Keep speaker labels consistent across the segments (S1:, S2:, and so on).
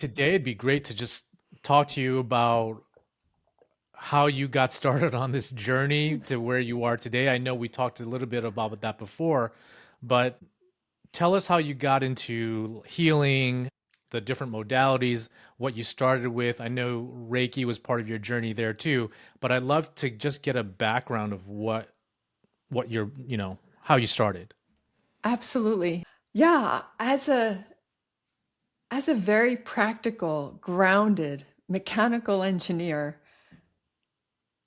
S1: Today, it'd be great to just talk to you about how you got started on this journey to where you are today. I know we talked a little bit about that before, but tell us how you got into healing, the different modalities, what you started with. I know Reiki was part of your journey there too, but I'd love to just get a background of what you're, how you started.
S2: Absolutely. Yeah, as a very practical, grounded mechanical engineer,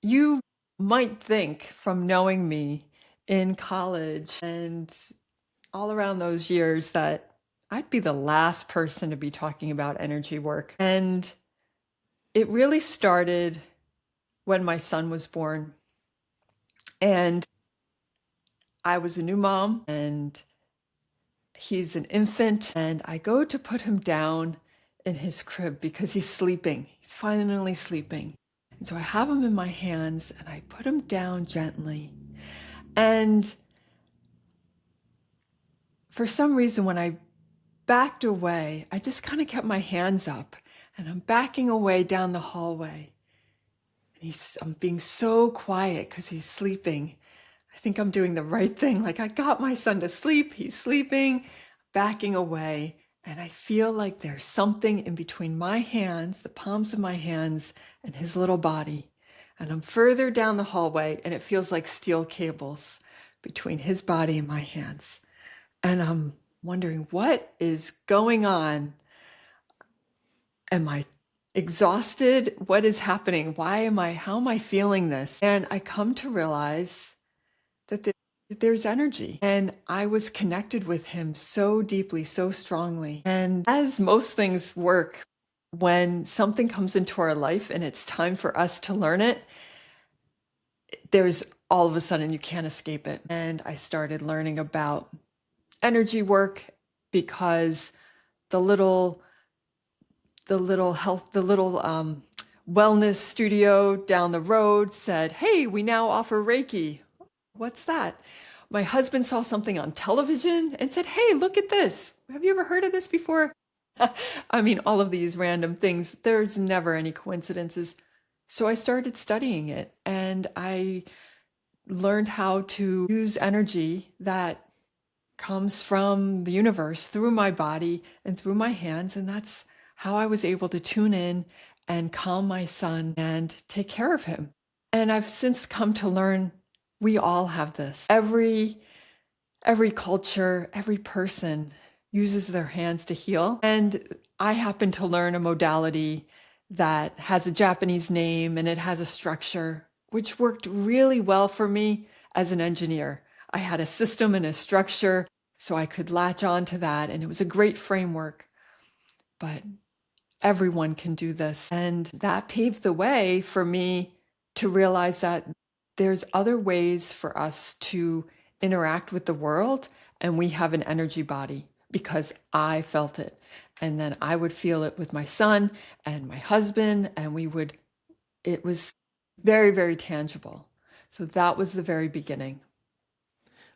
S2: you might think from knowing me in college and all around those years that I'd be the last person to be talking about energy work. And it really started when my son was born. And I was a new mom and he's an infant, and I go to put him down in his crib because he's sleeping. He's finally sleeping. And so I have him in my hands and I put him down gently. And for some reason, when I backed away, I just kind of kept my hands up and I'm backing away down the hallway. And I'm being so quiet because he's sleeping. I think I'm doing the right thing. Like I got my son to sleep, he's sleeping, backing away. And I feel like there's something in between my hands, the palms of my hands, and his little body. And I'm further down the hallway, and it feels like steel cables between his body and my hands. And I'm wondering, what is going on? Am I exhausted? What is happening? How am I feeling this? And I come to realize that there's energy. And I was connected with him so deeply, so strongly. And as most things work, when something comes into our life and it's time for us to learn it, there's all of a sudden you can't escape it. And I started learning about energy work because the little wellness studio down the road said, "Hey, we now offer Reiki." What's that? My husband saw something on television and said, "Hey, look at this. Have you ever heard of this before?" I mean, all of these random things, there's never any coincidences. So I started studying it and I learned how to use energy that comes from the universe through my body and through my hands. And that's how I was able to tune in and calm my son and take care of him. And I've since come to learn we all have this. Every culture, every person uses their hands to heal. And I happen to learn a modality that has a Japanese name and it has a structure, which worked really well for me as an engineer. I had a system and a structure, so I could latch on to that. And it was a great framework. But everyone can do this. And that paved the way for me to realize that there's other ways for us to interact with the world, and we have an energy body because I felt it. And then I would feel it with my son and my husband, and it was very, very tangible. So that was the very beginning.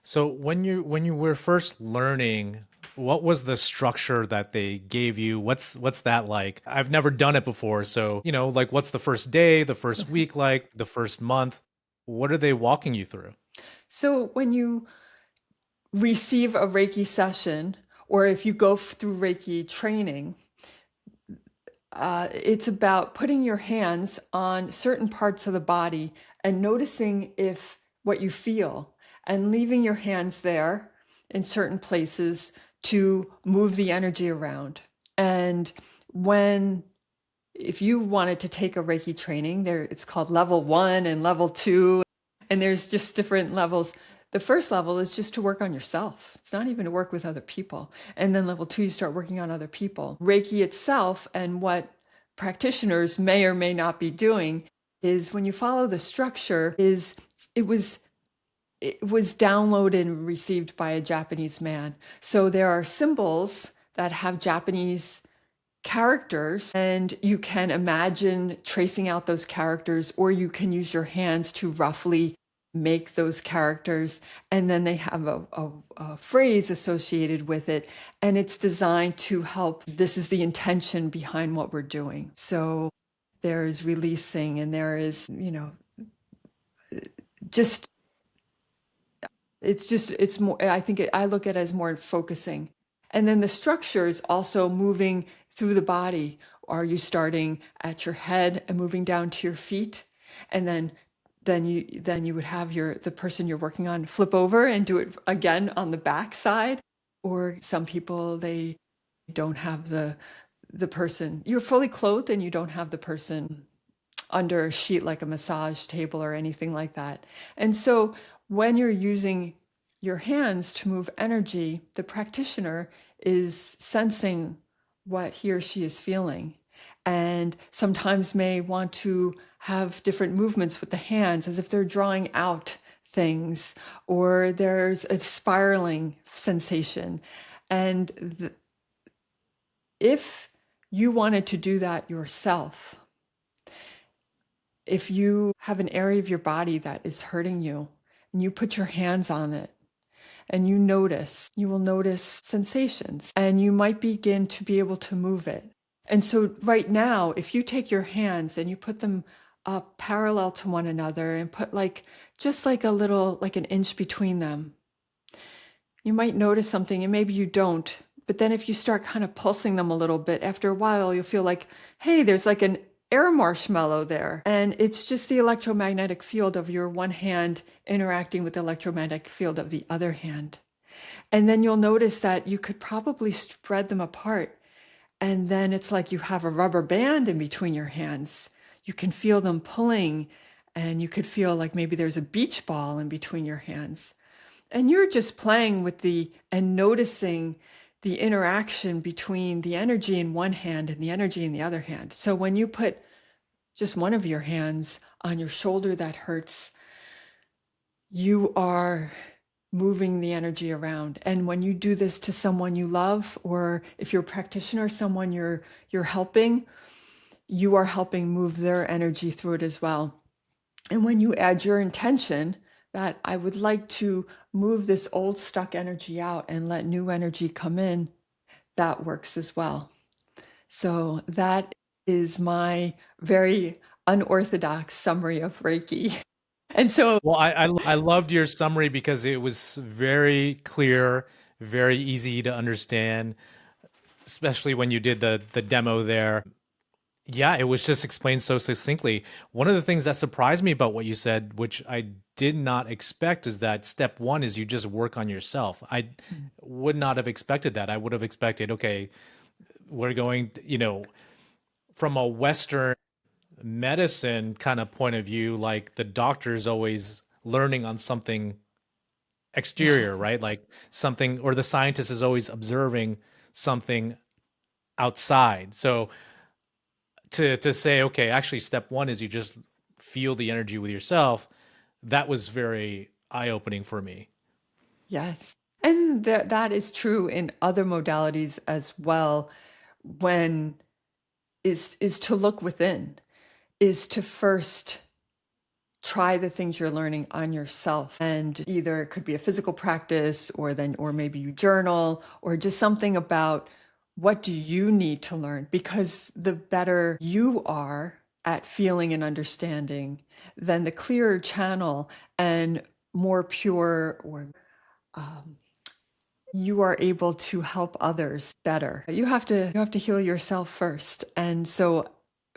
S1: So when you were first learning, what was the structure that they gave you? What's that like? I've never done it before, so like what's the first day, the first week like, the first month? What are they walking you through?
S2: So when you receive a Reiki session, or if you go through Reiki training, it's about putting your hands on certain parts of the body and noticing if what you feel and leaving your hands there in certain places to move the energy around. And if you wanted to take a Reiki training, it's called level 1 and level 2, and there's just different levels. The first level is just to work on yourself. It's not even to work with other people. And then level 2, you start working on other people. Reiki itself, and what practitioners may or may not be doing, is when you follow the structure, it was downloaded and received by a Japanese man. So there are symbols that have Japanese characters, and you can imagine tracing out those characters, or you can use your hands to roughly make those characters, and then they have a phrase associated with it, and it's designed to help. This is the intention behind what we're doing. So there's releasing, and there is, just it's more, I think I look at it as more focusing. And then the structure is also moving through the body. Are you starting at your head and moving down to your feet? And then you would have the person you're working on flip over and do it again on the back side. Or some people, they don't have the person. You're fully clothed and you don't have the person under a sheet like a massage table or anything like that. And so when you're using your hands to move energy, the practitioner is sensing what he or she is feeling, and sometimes may want to have different movements with the hands as if they're drawing out things, or there's a spiraling sensation. And if you wanted to do that yourself, if you have an area of your body that is hurting you and you put your hands on it and you will notice sensations, and you might begin to be able to move it. And so right now, if you take your hands and you put them up parallel to one another and put just like a little, like an inch between them, you might notice something, and maybe you don't. But then if you start kind of pulsing them a little bit, after a while, you'll feel like, hey, there's like an air marshmallow there. And it's just the electromagnetic field of your one hand interacting with the electromagnetic field of the other hand. And then you'll notice that you could probably spread them apart. And then it's like you have a rubber band in between your hands. You can feel them pulling, and you could feel like maybe there's a beach ball in between your hands. And you're just playing with and noticing the interaction between the energy in one hand and the energy in the other hand. So when you put just one of your hands on your shoulder that hurts, you are moving the energy around. And when you do this to someone you love, or if you're a practitioner, someone you're helping, you are helping move their energy through it as well. And when you add your intention that I would like to move this old stuck energy out and let new energy come in, that works as well. So that is my very unorthodox summary of Reiki. And so,
S1: Well, I loved your summary because it was very clear, very easy to understand, especially when you did the demo there. Yeah, it was just explained so succinctly. One of the things that surprised me about what you said, which I did not expect, is that step one is you just work on yourself. I would not have expected that. I would have expected, okay, we're going, from a Western medicine kind of point of view, like the doctor's always learning on something exterior, right? Like something, or the scientist is always observing something outside. So to say, okay, actually step one is you just feel the energy with yourself, that was very eye-opening for me.
S2: yes. And that is true in other modalities as well. When is to look within, is to first try the things you're learning on yourself. And either it could be a physical practice, or maybe you journal, or just something about what do you need to learn, because the better you are at feeling and understanding, then the clearer channel and more pure, or you are able to help others better. You have to heal yourself first. And so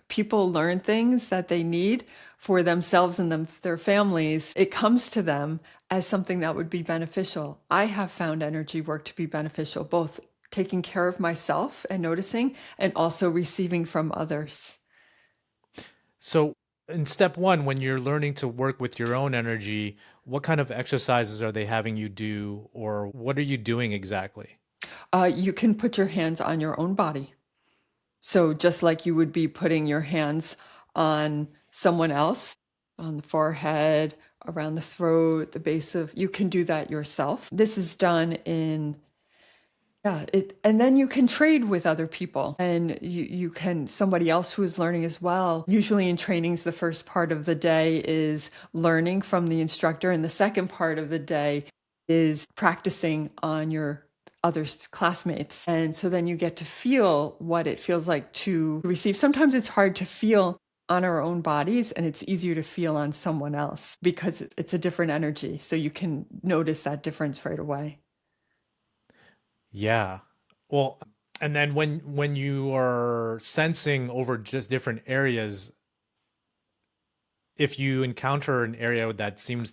S2: people learn things that they need for themselves and their families. It comes to them as something that would be beneficial. I have found energy work to be beneficial, both taking care of myself and noticing, and also receiving from others.
S1: So in step one, when you're learning to work with your own energy, what kind of exercises are they having you do, or what are you doing exactly?
S2: You can put your hands on your own body. So just like you would be putting your hands on someone else, on the forehead, around the throat, the base of, you can do that yourself. This is done in Yeah, and then you can trade with other people, and you can somebody else who is learning as well. Usually in trainings, the first part of the day is learning from the instructor, and the second part of the day is practicing on your other classmates. And so then you get to feel what it feels like to receive. Sometimes it's hard to feel on our own bodies, and it's easier to feel on someone else because it's a different energy. So you can notice that difference right away.
S1: Yeah. Well, and then when you are sensing over just different areas, if you encounter an area that seems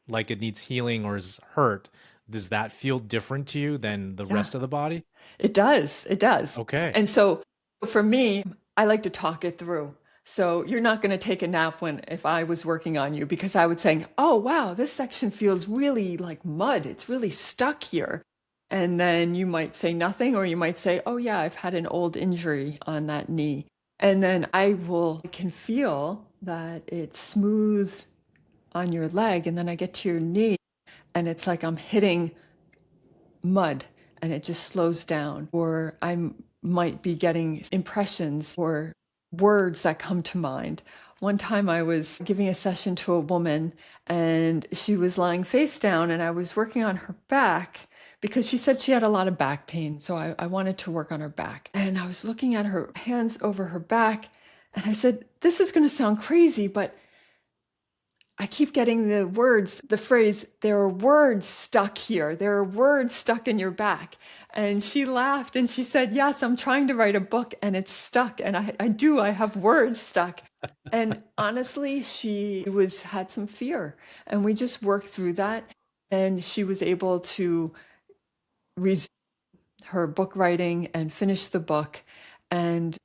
S1: like it needs healing or is hurt, does that feel different to you than the
S2: Yeah.
S1: rest of the body?
S2: It does. It does.
S1: Okay.
S2: And so for me, I like to talk it through. So you're not going to take a nap when if I was working on you because I would say, "Oh, wow, this section feels really like mud. It's really stuck here." And then you might say nothing or you might say, "Oh yeah, I've had an old injury on that knee." And then I can feel that it's smooth on your leg and then I get to your knee and it's like I'm hitting mud and it just slows down. Or I might be getting impressions or words that come to mind. One time I was giving a session to a woman and she was lying face down and I was working on her back because she said she had a lot of back pain. So I wanted to work on her back. And I was looking at her hands over her back and I said, "This is going to sound crazy, but I keep getting the phrase, there are words stuck here. There are words stuck in your back." And she laughed and she said, "Yes, I'm trying to write a book and it's stuck. And I have words stuck." And honestly, had some fear and we just worked through that. And she was able to resume her book writing and finish the book. And,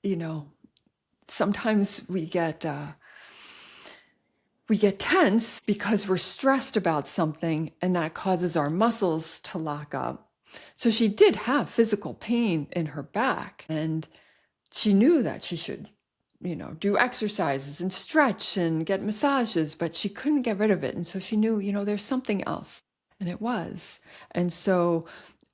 S2: sometimes we get tense because we're stressed about something and that causes our muscles to lock up. So she did have physical pain in her back and she knew that she should, do exercises and stretch and get massages, but she couldn't get rid of it. And so she knew, there's something else. And it was. And so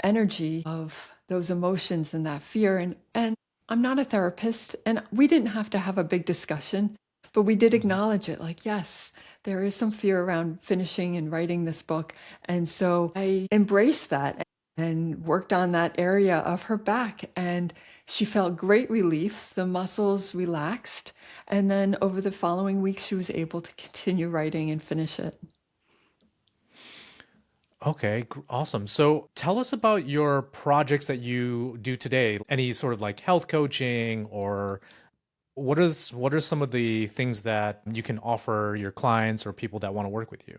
S2: energy of those emotions and that fear and I'm not a therapist and we didn't have to have a big discussion, but we did
S1: Mhm.
S2: acknowledge it like, yes, there is some fear around finishing and writing this book. And so I embraced that and worked on that area of her back. And she felt great relief. The muscles relaxed. And then over the following week, she was able to continue writing and finish it.
S1: Okay, awesome. So tell us about your projects that you do today. Any sort of like health coaching or what are some of the things that you can offer your clients or people that want to work with you?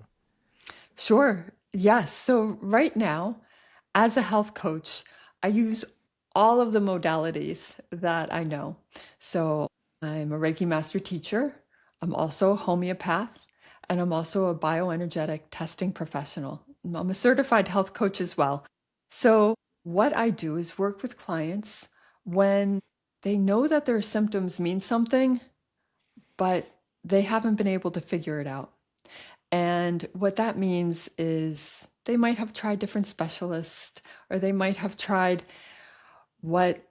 S2: Sure. Yes. So right now, as a health coach, I use all of the modalities that I know. So I'm a Reiki master teacher. I'm also a homeopath, and I'm also a bioenergetic testing professional. I'm a certified health coach as well. So what I do is work with clients when they know that their symptoms mean something, but they haven't been able to figure it out. And what that means is they might have tried different specialists, or they might have tried what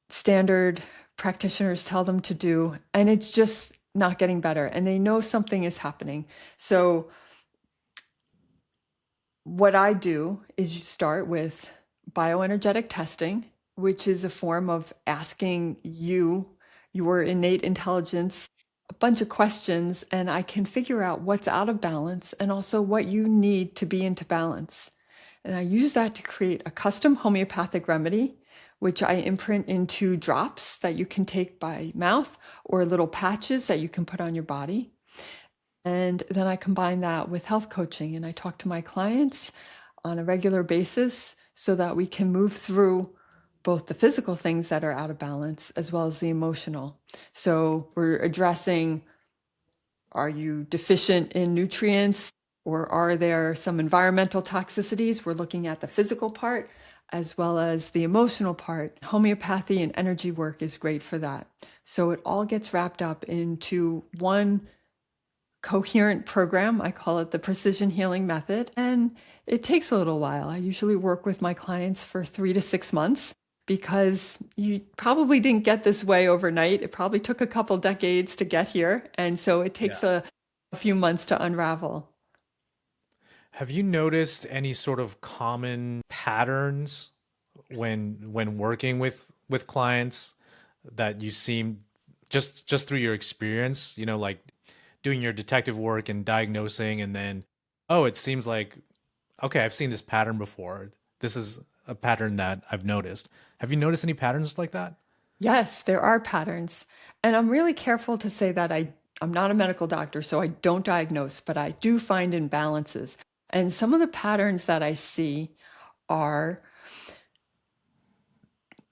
S2: standard practitioners tell them to do, and it's just not getting better. And they know something is happening. So, what I do is you start with bioenergetic testing, which is a form of asking your innate intelligence, a bunch of questions, and I can figure out what's out of balance and also what you need to be into balance. And I use that to create a custom homeopathic remedy, which I imprint into drops that you can take by mouth or little patches that you can put on your body. And then I combine that with health coaching and I talk to my clients on a regular basis so that we can move through both the physical things that are out of balance as well as the emotional. So we're addressing, are you deficient in nutrients or are there some environmental toxicities? We're looking at the physical part as well as the emotional part. Homeopathy and energy work is great for that. So it all gets wrapped up into one coherent program. I call it the precision healing method. And it takes a little while. I usually work with my clients for 3 to 6 months because you probably didn't get this way overnight. It probably took a couple decades to get here. And so it
S1: Yeah.
S2: takes a few months to unravel.
S1: Have you noticed any sort of common patterns when working with clients that you seem just through your experience, like doing your detective work and diagnosing and then, oh, it seems like, okay, I've seen this pattern before. This is a pattern that I've noticed. Have you noticed any patterns like that?
S2: Yes, there are patterns. And I'm really careful to say that I'm not a medical doctor, so I don't diagnose, but I do find imbalances. And some of the patterns that I see are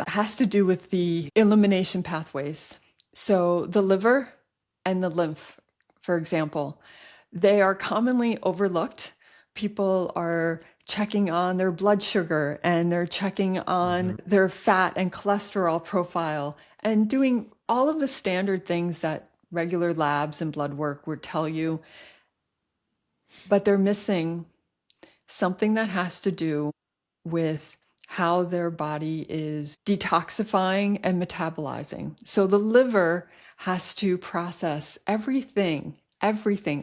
S2: has to do with the elimination pathways. So the liver and the lymph, for example, they are commonly overlooked. People are checking on their blood sugar and they're checking
S1: Hmm.
S2: on their fat and cholesterol profile and doing all of the standard things that regular labs and blood work would tell you, but they're missing something that has to do with how their body is detoxifying and metabolizing. So the liver has to process everything,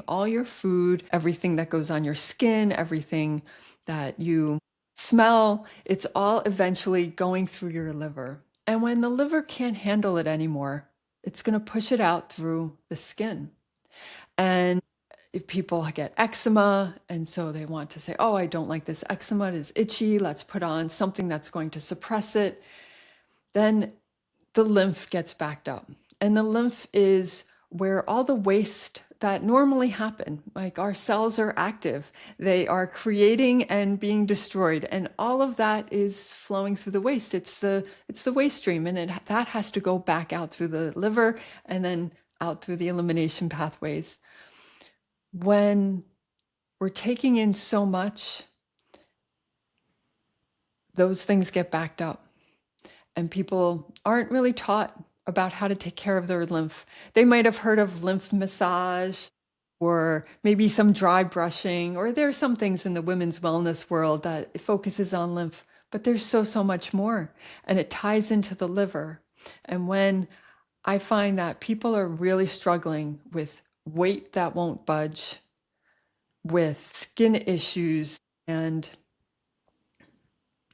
S2: all your food, everything that goes on your skin, everything that you smell, it's all eventually going through your liver. And when the liver can't handle it anymore, it's going to push it out through the skin. And if people get eczema and so they want to say, oh, I don't like this eczema, it is itchy, let's put on something that's going to suppress it, then the lymph gets backed up. And the lymph is where all the waste that normally happen, like our cells are active, they are creating and being destroyed, and all of that is flowing through the waste. It's the waste stream, and that has to go back out through the liver and then out through the elimination pathways. When we're taking in so much, those things get backed up. And people aren't really taught about how to take care of their lymph. They might have heard of lymph massage or maybe some dry brushing, or there's some things in the women's wellness world that focuses on lymph, but there's so much more. And it ties into the liver. And when I find that people are really struggling with weight that won't budge, with skin issues, and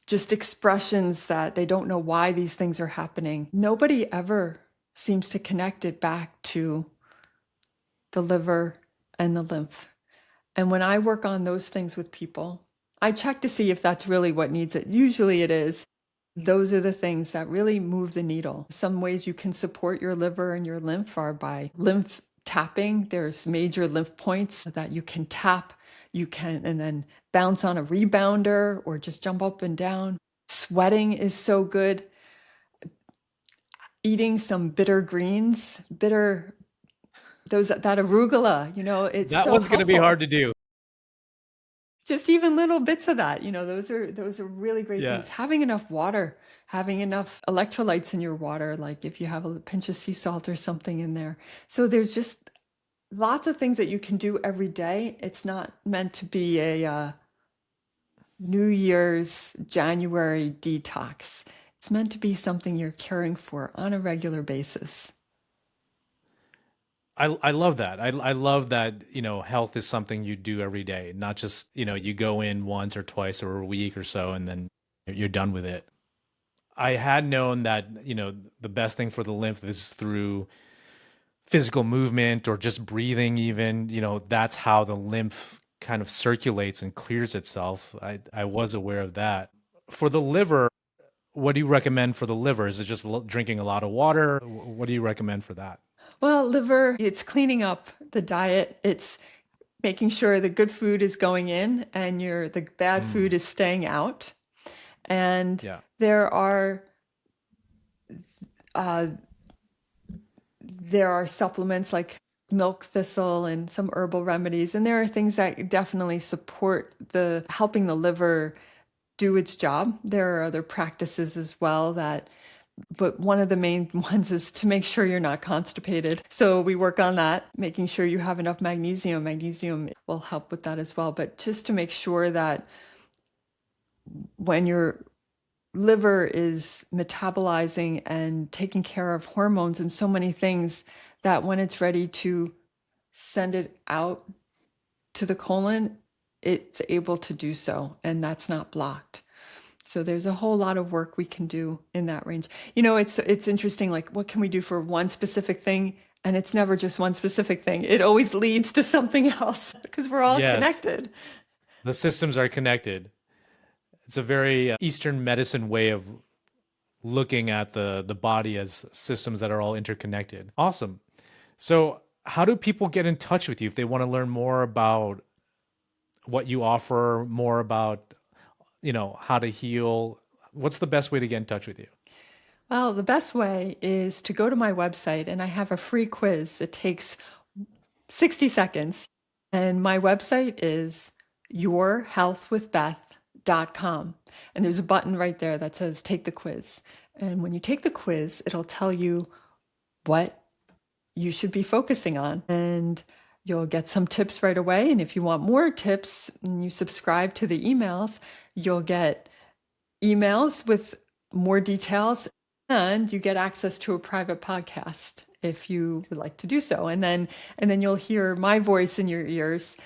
S2: just expressions that they don't know why these things are happening. Nobody ever seems to connect it back to the liver and the lymph. And when I work on those things with people, I check to see if that's really what needs it. Usually it is. Those are the things that really move the needle. Some ways you can support your liver and your lymph are by lymph tapping. There's major lymph points that you can tap. You can, and then bounce on a rebounder or just jump up and down. Sweating is so good. Eating some bitter greens, those that arugula, it's
S1: That
S2: so
S1: one's going to be
S2: helpful.
S1: hard to do.
S2: Just even little bits of that, those are really great
S1: Yeah.
S2: things. Having enough water, having enough electrolytes in your water, like if you have a pinch of sea salt or something in there. So there's just lots of things that you can do every day. It's not meant to be a New Year's January detox. It's meant to be something you're caring for on a regular basis.
S1: I love that. I love that, health is something you do every day, not just, you go in once or twice or a week or so and then you're done with it. I had known that, the best thing for the lymph is through physical movement or just breathing even, that's how the lymph kind of circulates and clears itself. I was aware of that. For the liver, what do you recommend for the liver? Is it just drinking a lot of water? What do you recommend for that?
S2: Well, liver, it's cleaning up the diet. It's making sure the good food is going in and the bad food
S1: Mm,
S2: is staying out. And
S1: yeah.
S2: there are uh, there are supplements like milk thistle and some herbal remedies, and there are things that definitely support the helping the liver do its job. There are other practices as well that But one of the main ones is to make sure you're not constipated. So we work on that, making sure you have enough magnesium. Magnesium will help with that as well. But just to make sure that when your liver is metabolizing and taking care of hormones and so many things, that when it's ready to send it out to the colon, it's able to do so, and that's not blocked. So there's a whole lot of work we can do in that range. It's interesting, like what can we do for one specific thing? And it's never just one specific thing. It always leads to something else because we're all
S1: Yes,
S2: connected.
S1: the systems are connected. It's a very Eastern medicine way of looking at the body as systems that are all interconnected. Awesome. So, how do people get in touch with you if they want to learn more about what you offer, more about, how to heal? What's the best way to get in touch with you?
S2: Well, the best way is to go to my website, and I have a free quiz. It takes 60 seconds. And my website is yourhealthwithbeth.com. And there's a button right there that says take the quiz. And when you take the quiz, it'll tell you what you should be focusing on. And you'll get some tips right away. And if you want more tips and you subscribe to the emails, you'll get emails with more details, and you get access to a private podcast if you would like to do so. And then you'll hear my voice in your ears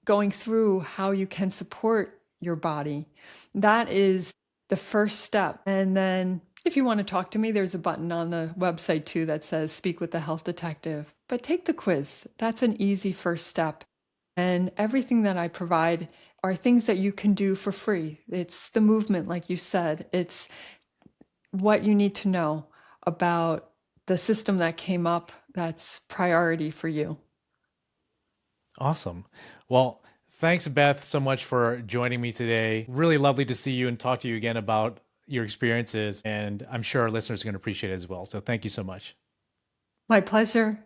S2: going through how you can support your body. That is the first step. And then if you want to talk to me, there's a button on the website too that says speak with the health detective. But take the quiz. That's an easy first step. And everything that I provide are things that you can do for free. It's the movement, like you said. It's what you need to know about the system that came up that's priority for you.
S1: Awesome. Well, thanks, Beth, so much for joining me today. Really lovely to see you and talk to you again about your experiences. And I'm sure our listeners are going to appreciate it as well. So thank you so much.
S2: My pleasure.